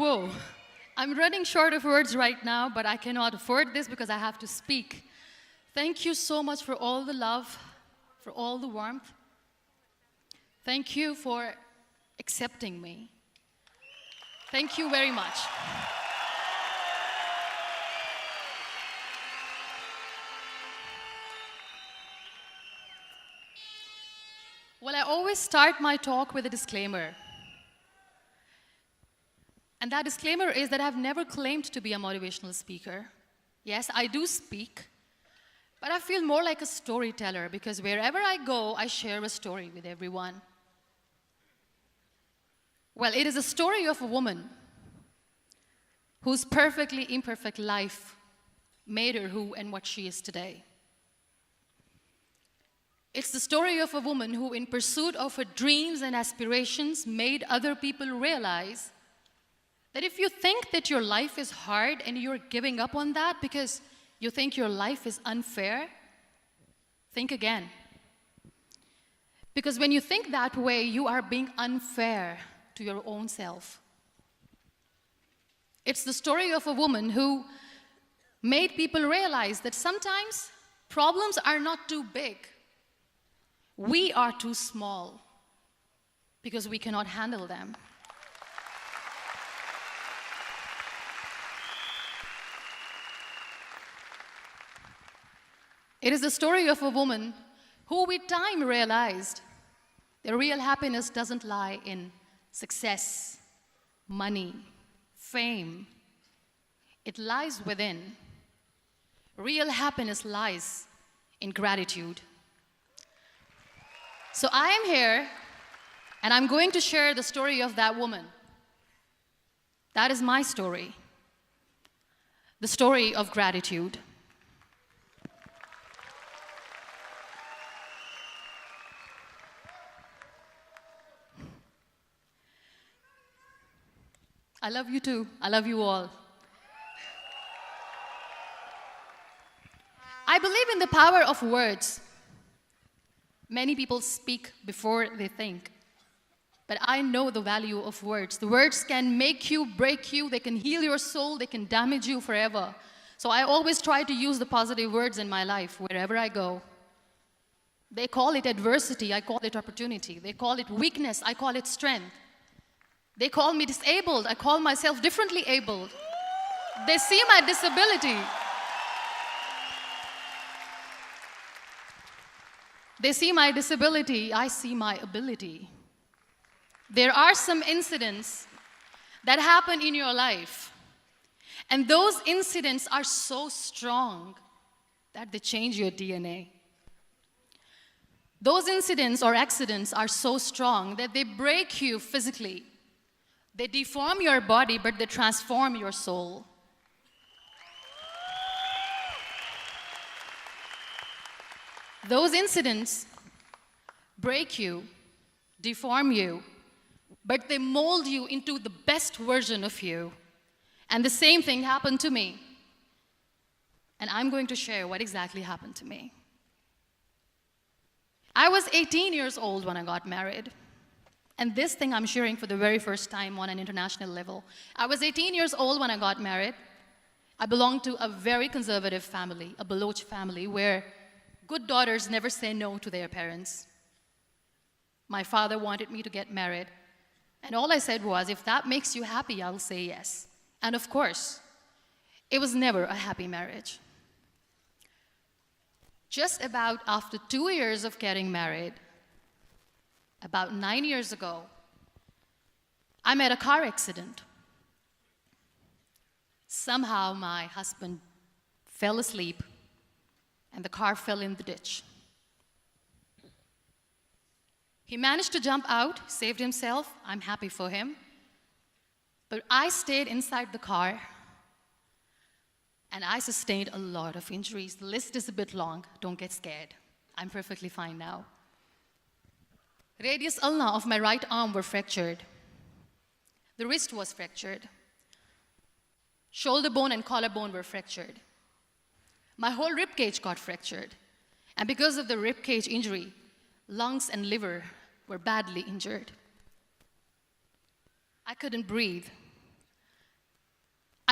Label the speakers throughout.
Speaker 1: Whoa. I'm running short of words right now, but I cannot afford this because I have to speak. Thank you so much for all the love, for all the warmth. Thank you for accepting me. Thank you very much. Well, I always start my talk with a disclaimer. And that disclaimer is that I've never claimed to be a motivational speaker. Yes, I do speak, but I feel more like a storyteller because wherever I go, I share a story with everyone. Well, it is a story of a woman whose perfectly imperfect life made her who and what she is today. It's the story of a woman who, in pursuit of her dreams and aspirations, made other people realize that if you think that your life is hard and you're giving up on that because you think your life is unfair, think again. Because when you think that way, you are being unfair to your own self. It's the story of a woman who made people realize that sometimes problems are not too big. We are too small because we cannot handle them. It is the story of a woman who with time realized that real happiness doesn't lie in success, money, fame. It lies within. Real happiness lies in gratitude. So I am here, and I'm going to share the story of that woman. That is my story. The story of gratitude. I love you too. I love you all. I believe in the power of words. Many people speak before they think. But I know the value of words. The words can make you, break you, they can heal your soul, they can damage you forever. So I always try to use the positive words in my life wherever I go. They call it adversity, I call it opportunity. They call it weakness, I call it strength. They call me disabled, I call myself differently abled. They see my disability. They see my disability, I see my ability. There are some incidents that happen in your life, and those incidents are so strong that they change your DNA. Those incidents or accidents are so strong that they break you physically. They deform your body, but they transform your soul. Those incidents break you, deform you, but they mold you into the best version of you. And the same thing happened to me. And I'm going to share what exactly happened to me. I was 18 years old when I got married. And this thing I'm sharing for the very first time on an international level. I was 18 years old when I got married. I belonged to a very conservative family, a Baloch family, where good daughters never say no to their parents. My father wanted me to get married. And all I said was, if that makes you happy, I'll say yes. And of course, it was never a happy marriage. Just about after 2 years of getting married, about 9 years ago, I met a car accident. Somehow my husband fell asleep and the car fell in the ditch. He managed to jump out, saved himself. I'm happy for him. But I stayed inside the car and I sustained a lot of injuries. The list is a bit long. Don't get scared. I'm perfectly fine now. Radius ulna of my right arm were fractured. The wrist was fractured. Shoulder bone and collarbone were fractured. My whole rib cage got fractured. And because of the rib cage injury, lungs and liver were badly injured. I couldn't breathe.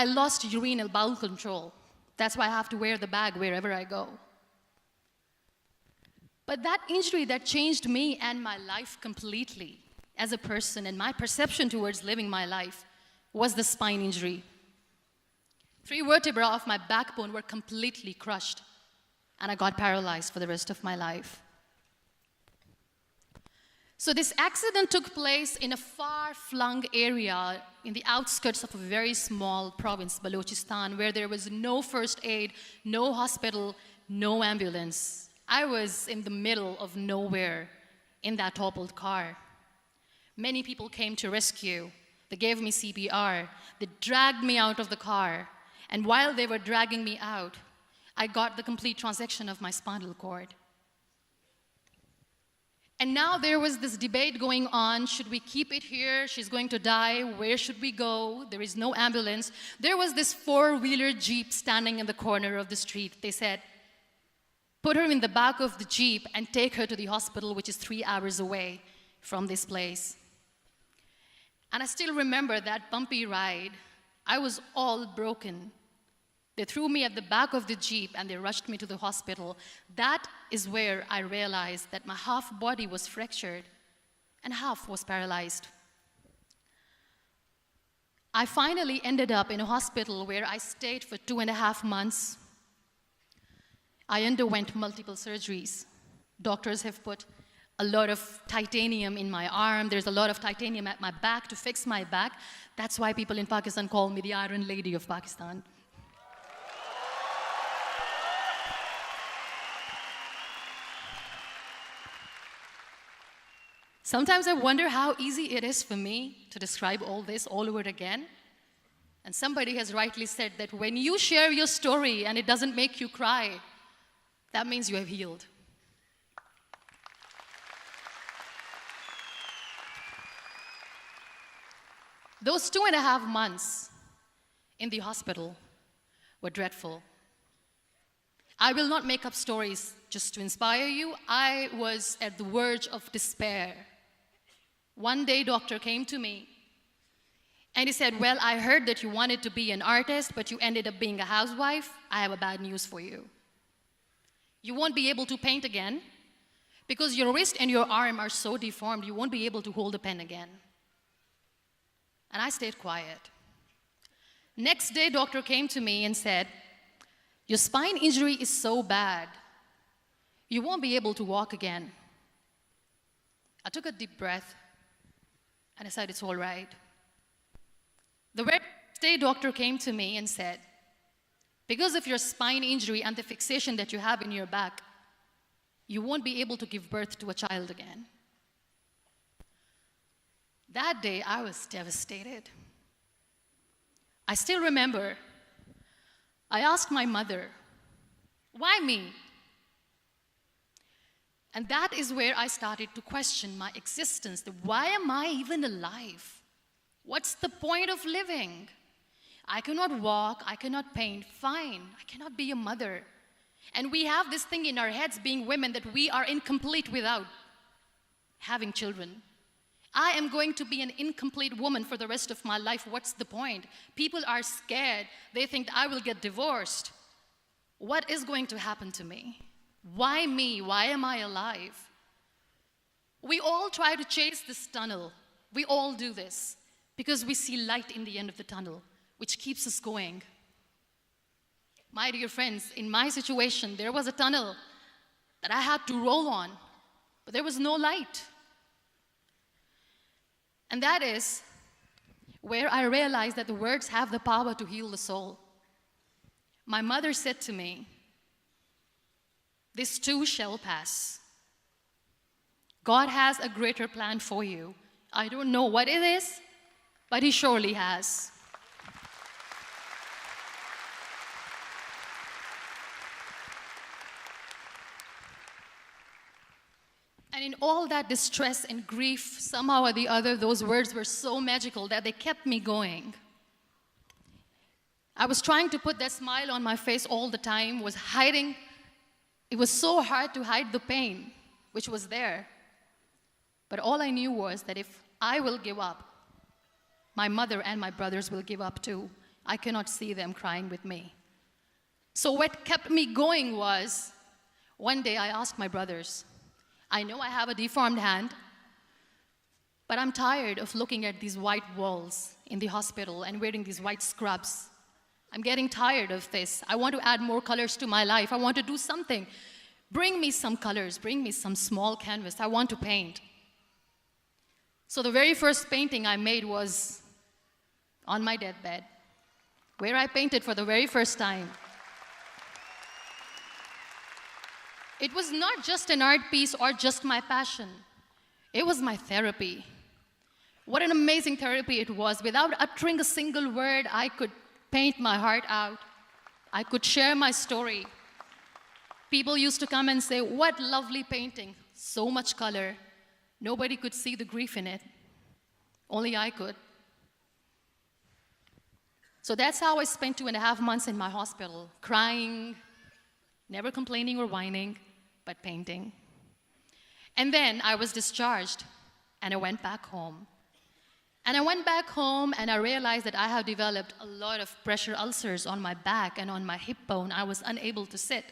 Speaker 1: I lost urinary bowel control. That's why I have to wear the bag wherever I go. But that injury that changed me and my life completely as a person and my perception towards living my life was the spine injury. 3 vertebrae of my backbone were completely crushed, and I got paralyzed for the rest of my life. So this accident took place in a far-flung area in the outskirts of a very small province, Balochistan, where there was no first aid, no hospital, no ambulance. I was in the middle of nowhere in that toppled car. Many people came to rescue. They gave me CPR. They dragged me out of the car. And while they were dragging me out, I got the complete transection of my spinal cord. And now there was this debate going on. Should we keep it here? She's going to die. Where should we go? There is no ambulance. There was this 4-wheeler Jeep standing in the corner of the street. They said, put her in the back of the Jeep and take her to the hospital, which is 3 hours away from this place. And I still remember that bumpy ride. I was all broken. They threw me at the back of the Jeep and they rushed me to the hospital. That is where I realized that my half body was fractured and half was paralyzed. I finally ended up in a hospital where I stayed for 2.5 months. I underwent multiple surgeries. Doctors have put a lot of titanium in my arm. There's a lot of titanium at my back to fix my back. That's why people in Pakistan call me the Iron Lady of Pakistan. Sometimes I wonder how easy it is for me to describe all this all over again. And somebody has rightly said that when you share your story and it doesn't make you cry, that means you have healed. Those 2.5 months in the hospital were dreadful. I will not make up stories just to inspire you. I was at the verge of despair. One day, doctor came to me and he said, well, I heard that you wanted to be an artist, but you ended up being a housewife. I have a bad news for you. You won't be able to paint again because your wrist and your arm are so deformed, you won't be able to hold a pen again. And I stayed quiet. Next day, doctor came to me and said, your spine injury is so bad, you won't be able to walk again. I took a deep breath and I said, it's all right. The very next day, doctor came to me and said, because of your spine injury and the fixation that you have in your back, you won't be able to give birth to a child again. That day, I was devastated. I still remember, I asked my mother, why me? And that is where I started to question my existence. Why am I even alive? What's the point of living? I cannot walk, I cannot paint, fine. I cannot be a mother. And we have this thing in our heads, being women, that we are incomplete without having children. I am going to be an incomplete woman for the rest of my life. What's the point? People are scared. They think I will get divorced. What is going to happen to me? Why me? Why am I alive? We all try to chase this tunnel. We all do this because we see light in the end of the tunnel, which keeps us going. My dear friends, in my situation, there was a tunnel that I had to roll on, but there was no light. And that is where I realized that the words have the power to heal the soul. My mother said to me, this too shall pass. God has a greater plan for you. I don't know what it is, but He surely has. And in all that distress and grief, somehow or the other, those words were so magical that they kept me going. I was trying to put that smile on my face all the time, was hiding. It was so hard to hide the pain, which was there. But all I knew was that if I will give up, my mother and my brothers will give up too. I cannot see them crying with me. So what kept me going was, one day I asked my brothers, I know I have a deformed hand, but I'm tired of looking at these white walls in the hospital and wearing these white scrubs. I'm getting tired of this. I want to add more colors to my life. I want to do something. Bring me some colors. Bring me some small canvas. I want to paint. So the very first painting I made was on my deathbed, where I painted for the very first time. It was not just an art piece or just my passion. It was my therapy. What an amazing therapy it was. Without uttering a single word, I could paint my heart out. I could share my story. People used to come and say, what lovely painting, so much color. Nobody could see the grief in it. Only I could. So that's how I spent 2.5 months in my hospital, crying, never complaining or whining, but painting. And then I was discharged, and I went back home. And I went back home, and I realized that I have developed a lot of pressure ulcers on my back and on my hip bone. I was unable to sit.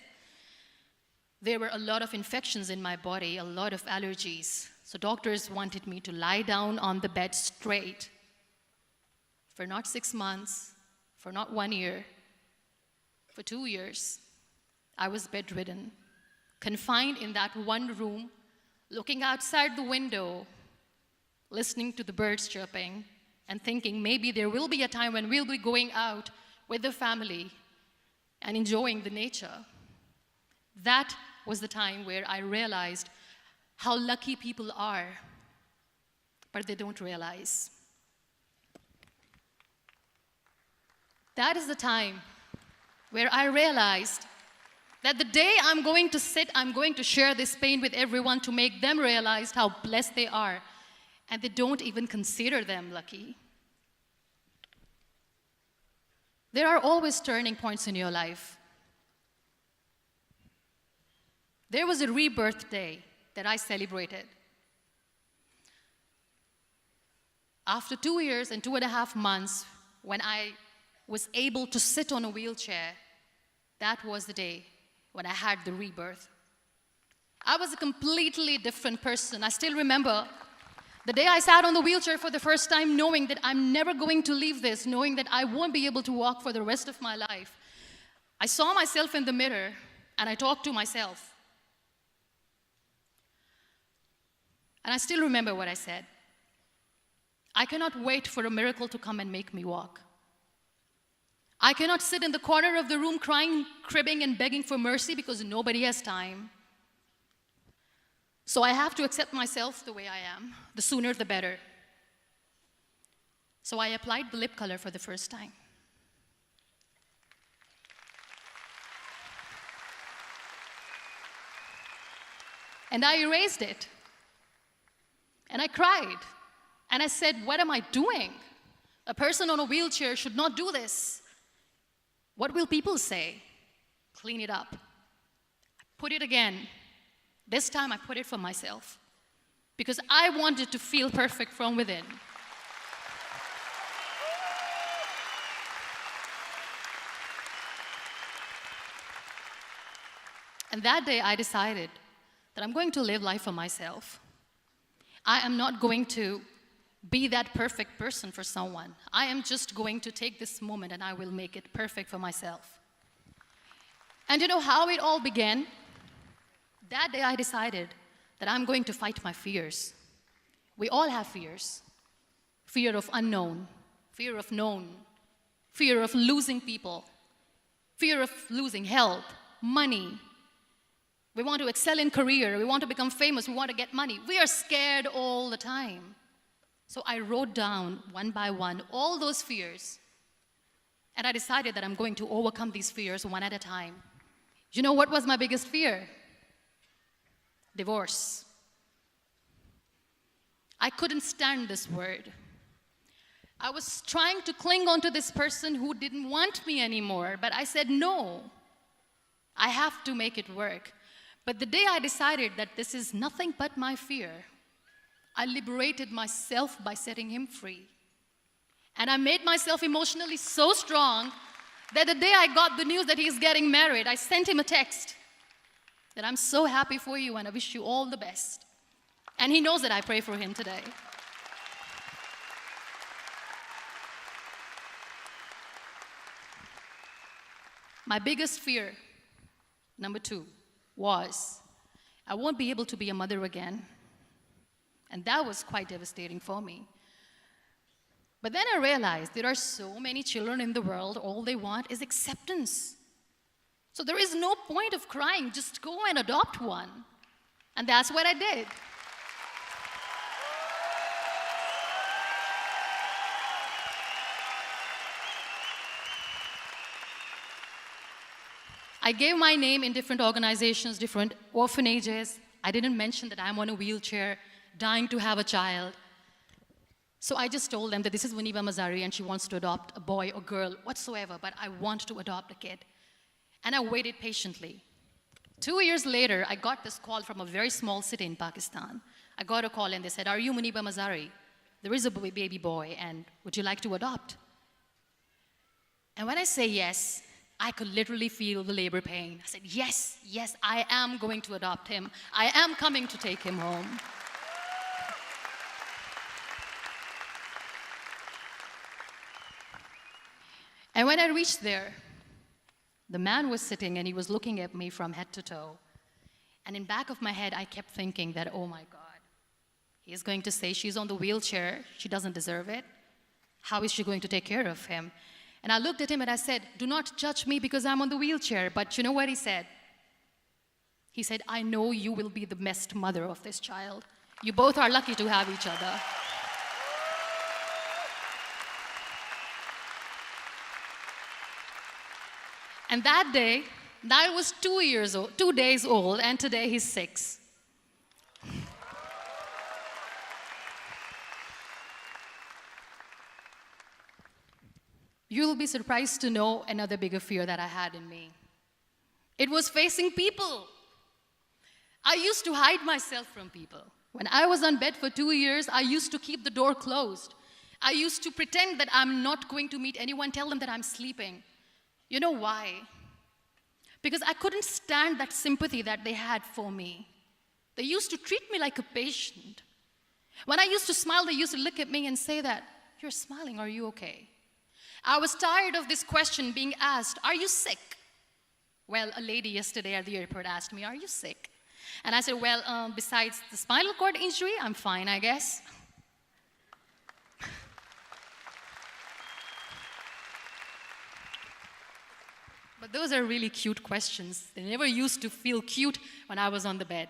Speaker 1: There were a lot of infections in my body, a lot of allergies. So doctors wanted me to lie down on the bed straight for not 6 months, for not 1 year, for 2 years. I was bedridden, confined in that one room, looking outside the window, listening to the birds chirping, and thinking maybe there will be a time when we'll be going out with the family and enjoying the nature. That was the time where I realized how lucky people are, but they don't realize. That is the time where I realized that the day I'm going to sit, I'm going to share this pain with everyone to make them realize how blessed they are, and they don't even consider them lucky. There are always turning points in your life. There was a rebirth day that I celebrated. After 2 years and 2.5 months, when I was able to sit on a wheelchair, that was the day when I had the rebirth. I was a completely different person. I still remember the day I sat on the wheelchair for the first time, knowing that I'm never going to leave this, knowing that I won't be able to walk for the rest of my life. I saw myself in the mirror, and I talked to myself. And I still remember what I said. I cannot wait for a miracle to come and make me walk. I cannot sit in the corner of the room crying, cribbing, and begging for mercy because nobody has time. So I have to accept myself the way I am. The sooner, the better. So I applied the lip color for the first time. And I erased it. And I cried. And I said, what am I doing? A person on a wheelchair should not do this. What will people say? Clean it up. Put it again. This time I put it for myself, because I wanted to feel perfect from within. And that day I decided that I'm going to live life for myself. I am not going to be that perfect person for someone. I am just going to take this moment and I will make it perfect for myself. And you know how it all began? That day I decided that I'm going to fight my fears. We all have fears. Fear of unknown, fear of known, fear of losing people, fear of losing health, money. We want to excel in career, we want to become famous, we want to get money. We are scared all the time. So I wrote down one by one all those fears, and I decided that I'm going to overcome these fears one at a time. You know what was my biggest fear? Divorce. I couldn't stand this word. I was trying to cling on to this person who didn't want me anymore, but I said, no, I have to make it work. But the day I decided that this is nothing but my fear, I liberated myself by setting him free. And I made myself emotionally so strong that the day I got the news that he's getting married, I sent him a text that I'm so happy for you and I wish you all the best. And he knows that I pray for him today. My biggest fear, number 2, was I won't be able to be a mother again. And that was quite devastating for me. But then I realized there are so many children in the world, all they want is acceptance. So there is no point of crying, just go and adopt one. And that's what I did. I gave my name in different organizations, different orphanages. I didn't mention that I'm on a wheelchair, dying to have a child. So I just told them that this is Muniba Mazari and she wants to adopt a boy or girl, whatsoever, but I want to adopt a kid. And I waited patiently. 2 years later, I got this call from a very small city in Pakistan. I got a call and they said, "Are you Muniba Mazari? There is a baby boy and would you like to adopt?" And when I say yes, I could literally feel the labor pain. I said, yes, yes, I am going to adopt him. I am coming to take him home. And when I reached there, the man was sitting and he was looking at me from head to toe. And in back of my head, I kept thinking that, oh my God, he is going to say she's on the wheelchair, she doesn't deserve it. How is she going to take care of him? And I looked at him and I said, do not judge me because I'm on the wheelchair. But you know what he said? He said, I know you will be the best mother of this child. You both are lucky to have each other. And that day, Niall was 2 days old, and today he's 6. You'll be surprised to know another bigger fear that I had in me. It was facing people. I used to hide myself from people. When I was on bed for 2 years, I used to keep the door closed. I used to pretend that I'm not going to meet anyone, tell them that I'm sleeping. You know why? Because I couldn't stand that sympathy that they had for me. They used to treat me like a patient. When I used to smile, they used to look at me and say that, you're smiling, are you okay? I was tired of this question being asked, are you sick? Well, a lady yesterday at the airport asked me, are you sick? And I said, well, besides the spinal cord injury, I'm fine, I guess. But those are really cute questions. They never used to feel cute when I was on the bed.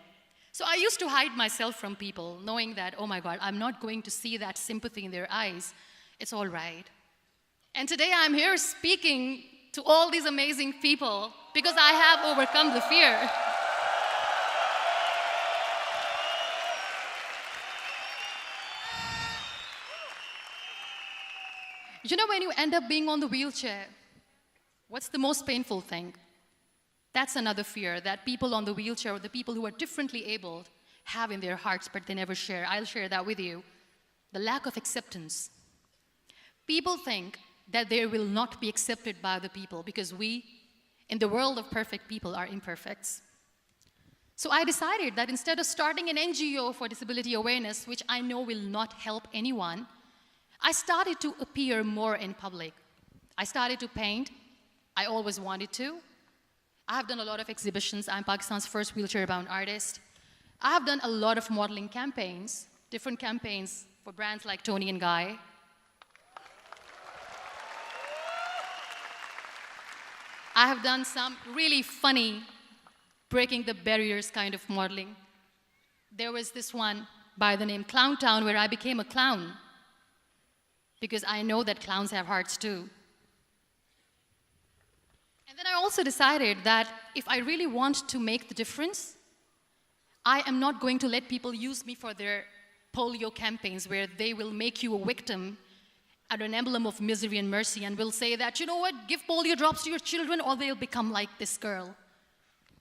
Speaker 1: So I used to hide myself from people, knowing that, oh my God, I'm not going to see that sympathy in their eyes. It's all right. And today I'm here speaking to all these amazing people because I have overcome the fear. You know, when you end up being on the wheelchair, what's the most painful thing? That's another fear that people on the wheelchair or the people who are differently abled have in their hearts, but they never share. I'll share that with you. The lack of acceptance. People think that they will not be accepted by the people because we, in the world of perfect people, are imperfects. So I decided that instead of starting an NGO for disability awareness, which I know will not help anyone, I started to appear more in public. I started to paint. I always wanted to. I have done a lot of exhibitions. I'm Pakistan's first wheelchair-bound artist. I have done a lot of modeling campaigns, different campaigns for brands like Tony and Guy. I have done some really funny, breaking the barriers kind of modeling. There was this one by the name Clown Town where I became a clown because I know that clowns have hearts too. And then I also decided that if I really want to make the difference, I am not going to let people use me for their polio campaigns where they will make you a victim and an emblem of misery and mercy and will say that, you know what, give polio drops to your children or they'll become like this girl.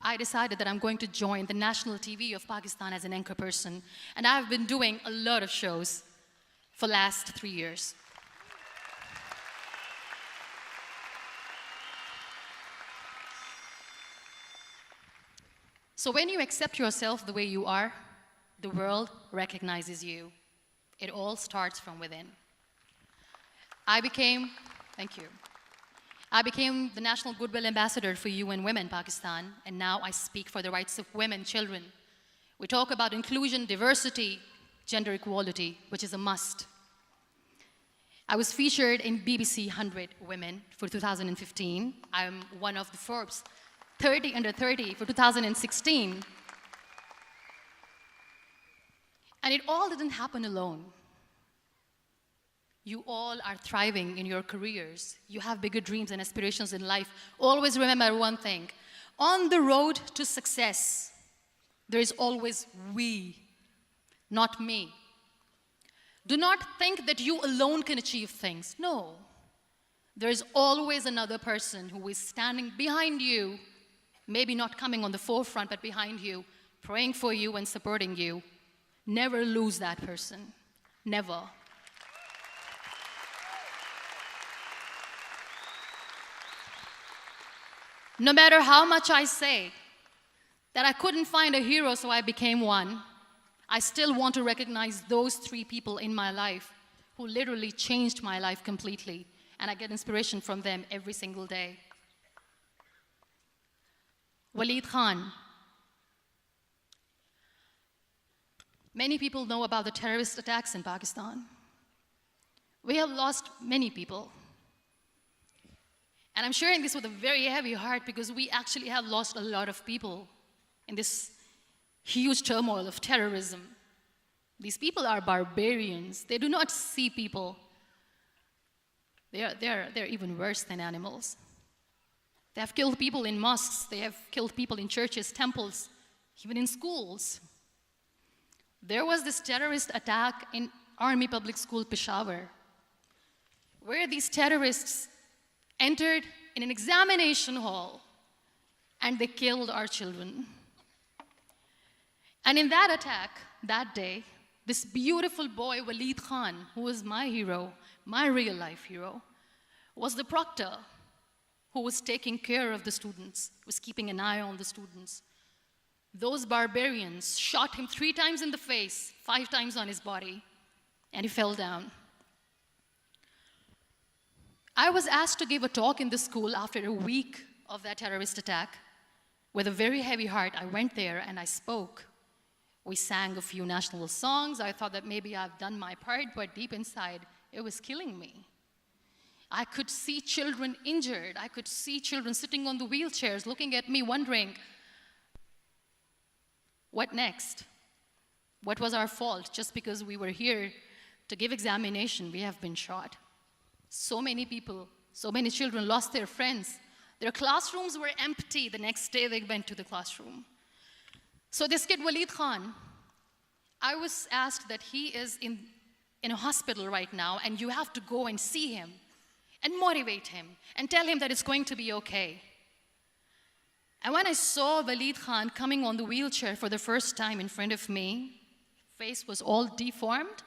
Speaker 1: I decided that I'm going to join the national TV of Pakistan as an anchor person. And I've been doing a lot of shows for the last 3 years. So when you accept yourself the way you are, the world recognizes you. It all starts from within. Thank you. I became the National Goodwill Ambassador for UN Women Pakistan, and now I speak for the rights of women, children. We talk about inclusion, diversity, gender equality, which is a must. I was featured in BBC 100 Women for 2015. I'm one of the Forbes 30 under 30 for 2016. And it all didn't happen alone. You all are thriving in your careers. You have bigger dreams and aspirations in life. Always remember one thing. On the road to success, there is always we, not me. Do not think that you alone can achieve things. No. There is always another person who is standing behind you, maybe not coming on the forefront, but behind you, praying for you and supporting you. Never lose that person. Never. No matter how much I say that I couldn't find a hero, so I became one, I still want to recognize those 3 people in my life who literally changed my life completely, and I get inspiration from them every single day. Waleed Khan. Many people know about the terrorist attacks in Pakistan. We have lost many people. And I'm sharing this with a very heavy heart because we actually have lost a lot of people in this huge turmoil of terrorism. These people are barbarians. They do not see people. They're even worse than animals. They have killed people in mosques. They have killed people in churches, temples, even in schools. There was this terrorist attack in Army Public School, Peshawar, where these terrorists entered in an examination hall and they killed our children. And in that attack, that day, this beautiful boy, Waleed Khan, who was my hero, my real life hero, was the proctor who was taking care of the students, was keeping an eye on the students. Those barbarians shot him 3 times in the face, 5 times on his body, and he fell down. I was asked to give a talk in the school after a week of that terrorist attack. With a very heavy heart, I went there and I spoke. We sang a few national songs. I thought that maybe I've done my part, but deep inside, it was killing me. I could see children injured. I could see children sitting on the wheelchairs, looking at me, wondering, what next? What was our fault? Just because we were here to give examination, we have been shot. So many people, so many children lost their friends. Their classrooms were empty. The next day they went to the classroom. So this kid, Waleed Khan, I was asked that he is in a hospital right now, and you have to go and see him and motivate him and tell him that it's going to be okay. And when I saw Waleed Khan coming on the wheelchair for the first time in front of me, face was all deformed.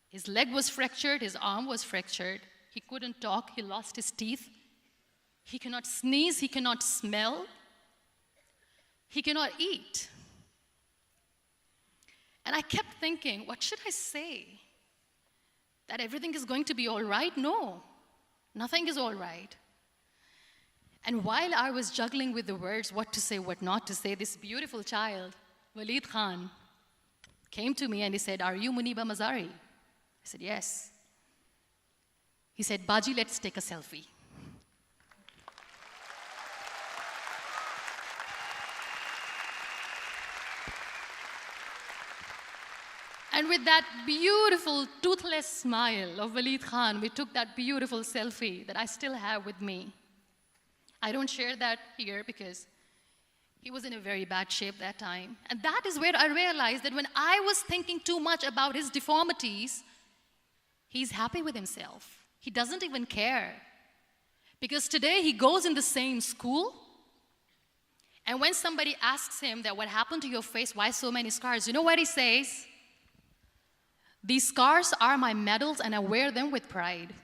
Speaker 1: His leg was fractured, his arm was fractured. He couldn't talk, he lost his teeth. He cannot sneeze, he cannot smell. He cannot eat. And I kept thinking, what should I say? That everything is going to be all right? No, nothing is all right. And while I was juggling with the words, what to say, what not to say, this beautiful child, Waleed Khan, came to me and he said, "Are you Muniba Mazari?" I said, "Yes." He said, "Baji, let's take a selfie." And with that beautiful, toothless smile of Waleed Khan, we took that beautiful selfie that I still have with me. I don't share that here because he was in a very bad shape that time. And that is where I realized that when I was thinking too much about his deformities, he's happy with himself. He doesn't even care. Because today he goes in the same school, and when somebody asks him that what happened to your face, why so many scars, you know what he says? "These scars are my medals and I wear them with pride."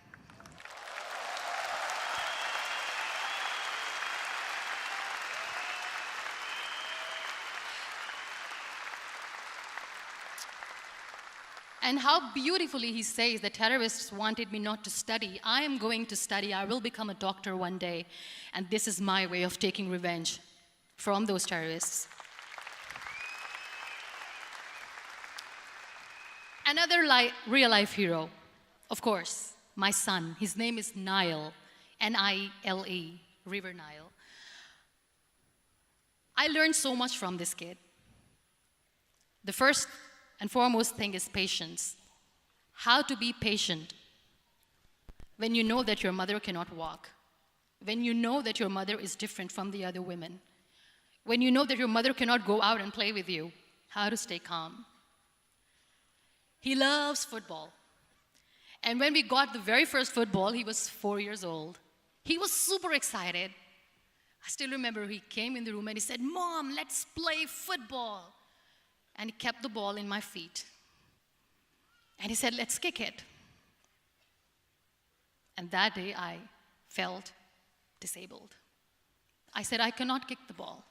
Speaker 1: And how beautifully he says the terrorists wanted me not to study. I am going to study. I will become a doctor one day. And this is my way of taking revenge from those terrorists. Another real-life hero, of course, my son. His name is Nile, N-I-L-E, River Nile. I learned so much from this kid. The first and foremost thing is patience. How to be patient when you know that your mother cannot walk, when you know that your mother is different from the other women, when you know that your mother cannot go out and play with you, how to stay calm. He loves football. And when we got the very first football, he was 4 years old. He was super excited. I still remember he came in the room and he said, "Mom, let's play football." And he kept the ball in my feet. And he said, "Let's kick it." And that day I felt disabled. I said, "I cannot kick the ball."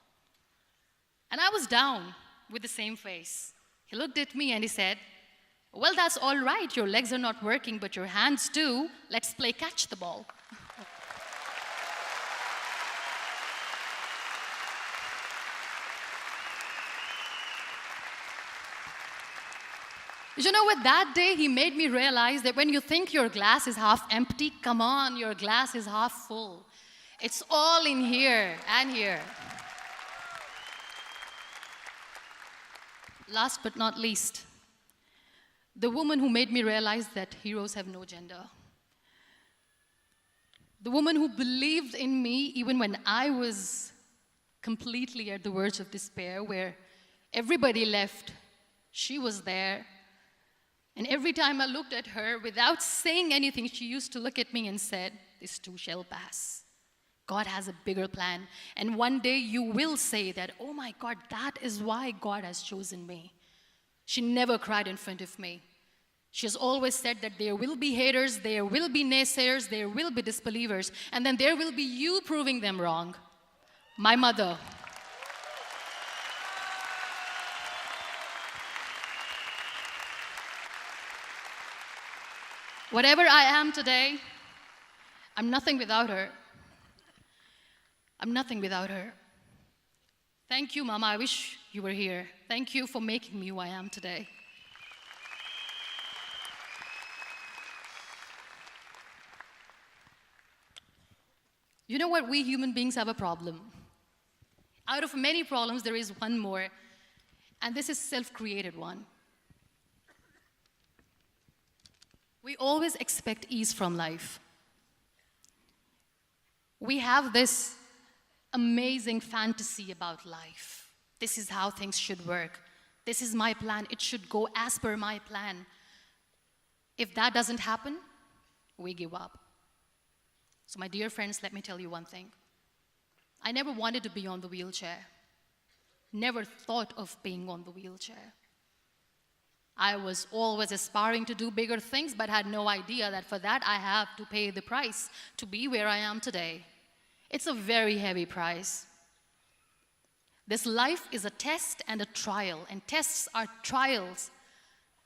Speaker 1: And I was down with the same face. He looked at me and he said, "Well, that's all right. Your legs are not working, but your hands do. Let's play catch the ball." You know what? That day he made me realize that when you think your glass is half empty, come on, your glass is half full. It's all in here and here. Last but not least, the woman who made me realize that heroes have no gender. The woman who believed in me even when I was completely at the verge of despair, where everybody left, she was there. And every time I looked at her, without saying anything, she used to look at me and said, "This too shall pass. God has a bigger plan. And one day you will say that, oh my God, that is why God has chosen me." She never cried in front of me. She has always said that there will be haters, there will be naysayers, there will be disbelievers, and then there will be you proving them wrong. My mother. Whatever I am today, I'm nothing without her. I'm nothing without her. Thank you, Mama. I wish you were here. Thank you for making me who I am today. You know what? We human beings have a problem. Out of many problems, there is one more, and this is a self-created one. We always expect ease from life. We have this amazing fantasy about life. This is how things should work. This is my plan. It should go as per my plan. If that doesn't happen, we give up. So my dear friends, let me tell you one thing. I never wanted to be on the wheelchair. Never thought of being on the wheelchair. I was always aspiring to do bigger things, but had no idea that for that I have to pay the price to be where I am today. It's a very heavy price. This life is a test and a trial, and tests are trials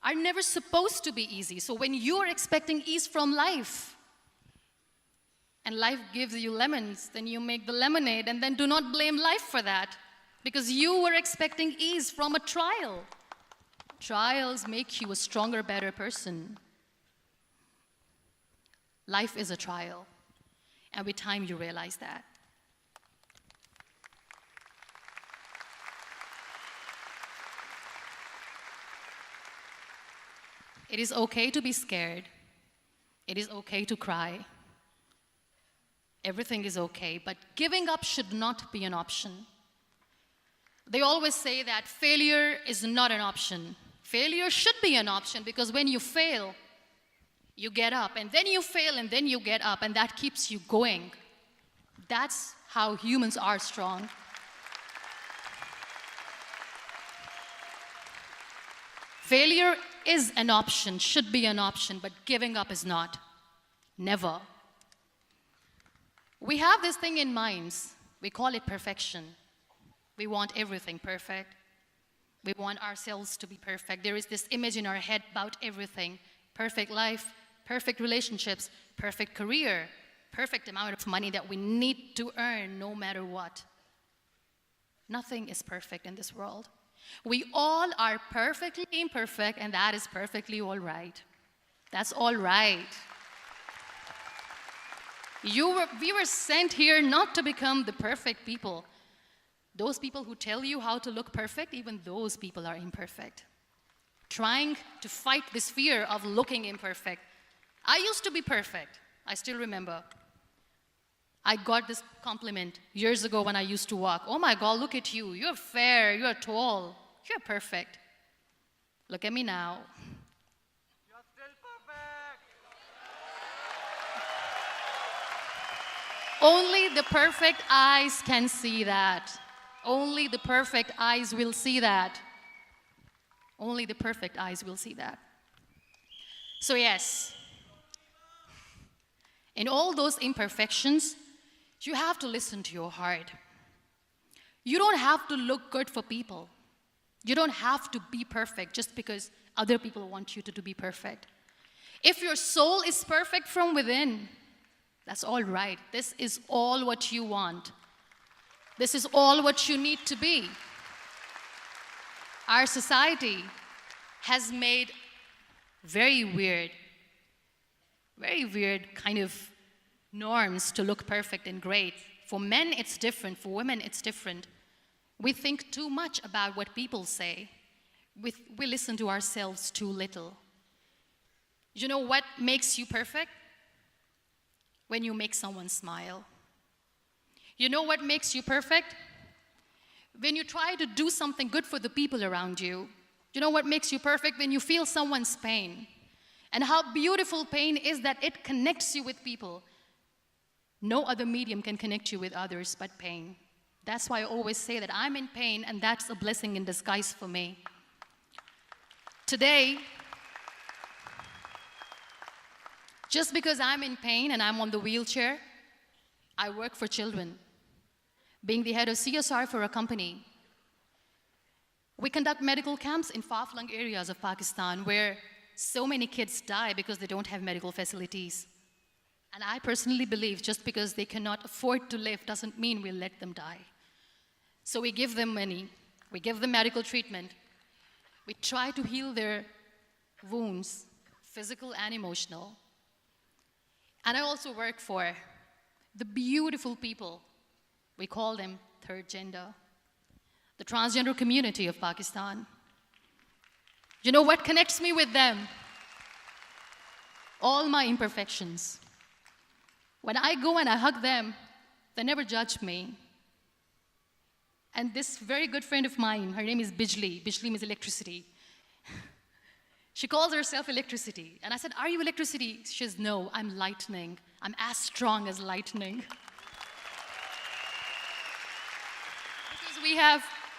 Speaker 1: are never supposed to be easy. So when you're expecting ease from life, and life gives you lemons, then you make the lemonade, and then do not blame life for that, because you were expecting ease from a trial. Trials make you a stronger, better person. Life is a trial, and with time you realize that. It is okay to be scared. It is okay to cry. Everything is okay, but giving up should not be an option. They always say that failure is not an option. Failure should be an option, because when you fail, you get up, and then you fail, and then you get up, and that keeps you going. That's how humans are strong. Failure is an option, should be an option, but giving up is not. Never. We have this thing in minds. We call it perfection. We want everything perfect. We want ourselves to be perfect. There is this image in our head about everything. Perfect life, perfect relationships, perfect career, perfect amount of money that we need to earn no matter what. Nothing is perfect in this world. We all are perfectly imperfect, and that is perfectly all right. That's all right. We were sent here not to become the perfect people. Those people who tell you how to look perfect, even those people are imperfect. Trying to fight this fear of looking imperfect. I used to be perfect. I still remember. I got this compliment years ago when I used to walk. Oh my God, look at you. You're fair, you're tall, you're perfect. Look at me now.
Speaker 2: You're still perfect.
Speaker 1: Only the perfect eyes can see that. Only the perfect eyes will see that. Only the perfect eyes will see that. So yes, in all those imperfections, you have to listen to your heart. You don't have to look good for people. You don't have to be perfect just because other people want you to be perfect. If your soul is perfect from within, that's all right. This is all what you want. This is all what you need to be. Our society has made very weird kind of norms to look perfect and great. For men, it's different. For women, it's different. We think too much about what people say. We listen to ourselves too little. You know what makes you perfect? When you make someone smile. You know what makes you perfect? When you try to do something good for the people around you. You know what makes you perfect? When you feel someone's pain. And how beautiful pain is that it connects you with people. No other medium can connect you with others but pain. That's why I always say that I'm in pain, and that's a blessing in disguise for me. Today, just because I'm in pain and I'm on the wheelchair, I work for children. Being the head of CSR for a company, we conduct medical camps in far-flung areas of Pakistan where so many kids die because they don't have medical facilities. And I personally believe just because they cannot afford to live doesn't mean we'll let them die. So we give them money, we give them medical treatment, we try to heal their wounds, physical and emotional. And I also work for the beautiful people, we call them third gender, the transgender community of Pakistan. You know what connects me with them? All my imperfections. When I go and I hug them, they never judge me. And this very good friend of mine, her name is Bijli. Bijli means electricity. She calls herself electricity. And I said, are you electricity? She says, no, I'm lightning. I'm as strong as lightning.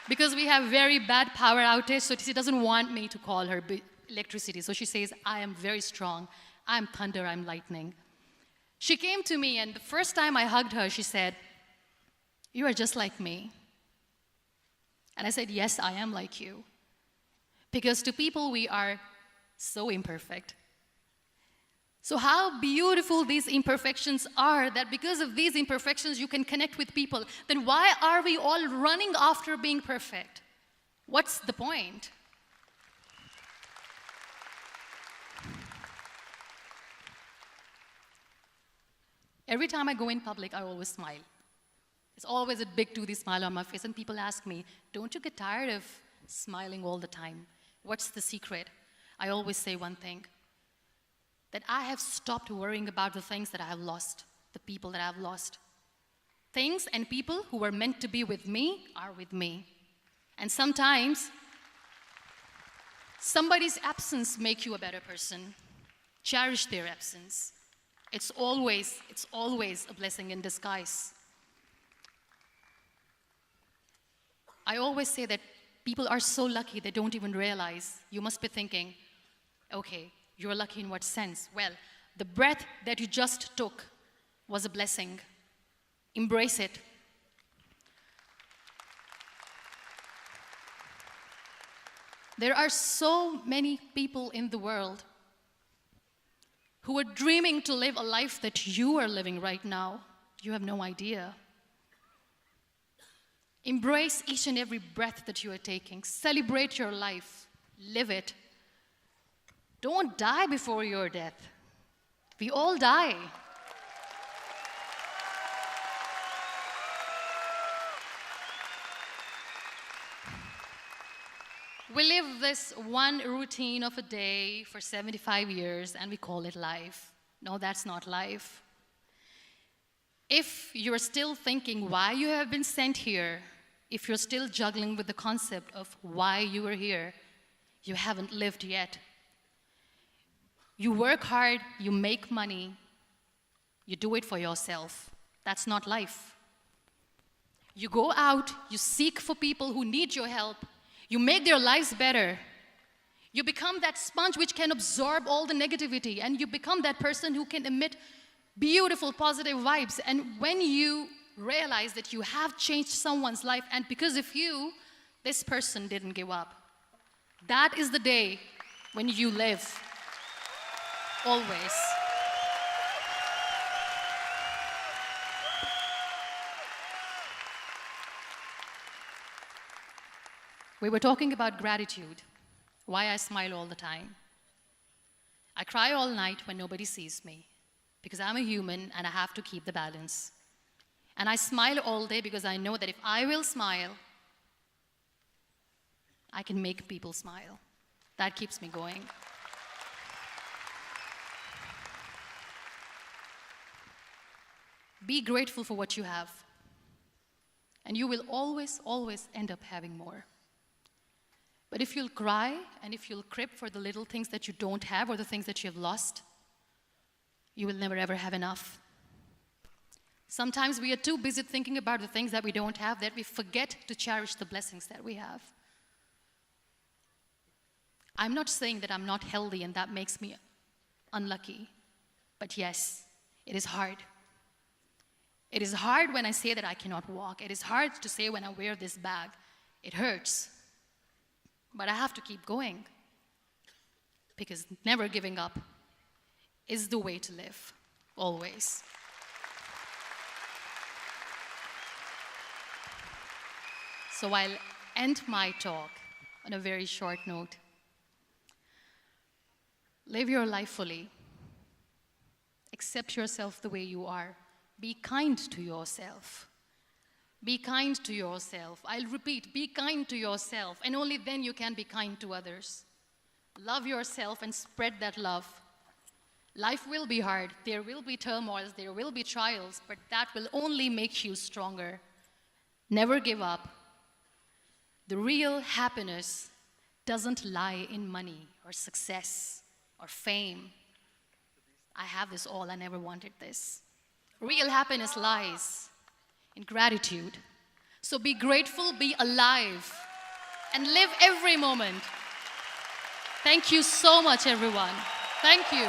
Speaker 1: Because we have very bad power outage, so she doesn't want me to call her electricity. So she says, I am very strong. I'm thunder, I'm lightning. She came to me, and the first time I hugged her, she said, you are just like me. And I said, yes, I am like you. Because to people, we are so imperfect. So how beautiful these imperfections are, that because of these imperfections, you can connect with people. Then why are we all running after being perfect? What's the point? Every time I go in public, I always smile. It's always a big toothy smile on my face, and people ask me, don't you get tired of smiling all the time? What's the secret? I always say one thing, that I have stopped worrying about the things that I have lost, the people that I have lost. Things and people who were meant to be with me are with me. And sometimes, somebody's absence makes you a better person. Cherish their absence. It's always a blessing in disguise. I always say that people are so lucky they don't even realize. You must be thinking, okay, you're lucky in what sense? Well, the breath that you just took was a blessing. Embrace it. There are so many people in the world who are dreaming to live a life that you are living right now. You have no idea. Embrace each and every breath that you are taking. Celebrate your life. Live it. Don't die before your death. We all die. We live this one routine of a day for 75 years and we call it life. No, that's not life. If you're still thinking why you have been sent here, if you're still juggling with the concept of why you are here, you haven't lived yet. You work hard, you make money, you do it for yourself. That's not life. You go out, you seek for people who need your help, you make their lives better. You become that sponge which can absorb all the negativity, and you become that person who can emit beautiful, positive vibes. And when you realize that you have changed someone's life, and because of you, this person didn't give up, that is the day when you live. Always. We were talking about gratitude, why I smile all the time. I cry all night when nobody sees me, because I'm a human and I have to keep the balance. And I smile all day because I know that if I will smile, I can make people smile. That keeps me going. Be grateful for what you have, and you will always, always end up having more. But if you'll cry and if you'll crib for the little things that you don't have or the things that you have lost, you will never ever have enough. Sometimes we are too busy thinking about the things that we don't have that we forget to cherish the blessings that we have. I'm not saying that I'm not healthy and that makes me unlucky, but yes, it is hard. It is hard when I say that I cannot walk. It is hard to say when I wear this bag. It hurts. But I have to keep going, because never giving up is the way to live, always. So I'll end my talk on a very short note. Live your life fully. Accept yourself the way you are. Be kind to yourself. Be kind to yourself. I'll repeat, be kind to yourself, and only then you can be kind to others. Love yourself and spread that love. Life will be hard. There will be turmoils, there will be trials, but that will only make you stronger. Never give up. The real happiness doesn't lie in money or success or fame. I have this all, I never wanted this. Real happiness lies in gratitude. So be grateful, be alive, and live every moment. Thank you so much, everyone. Thank you.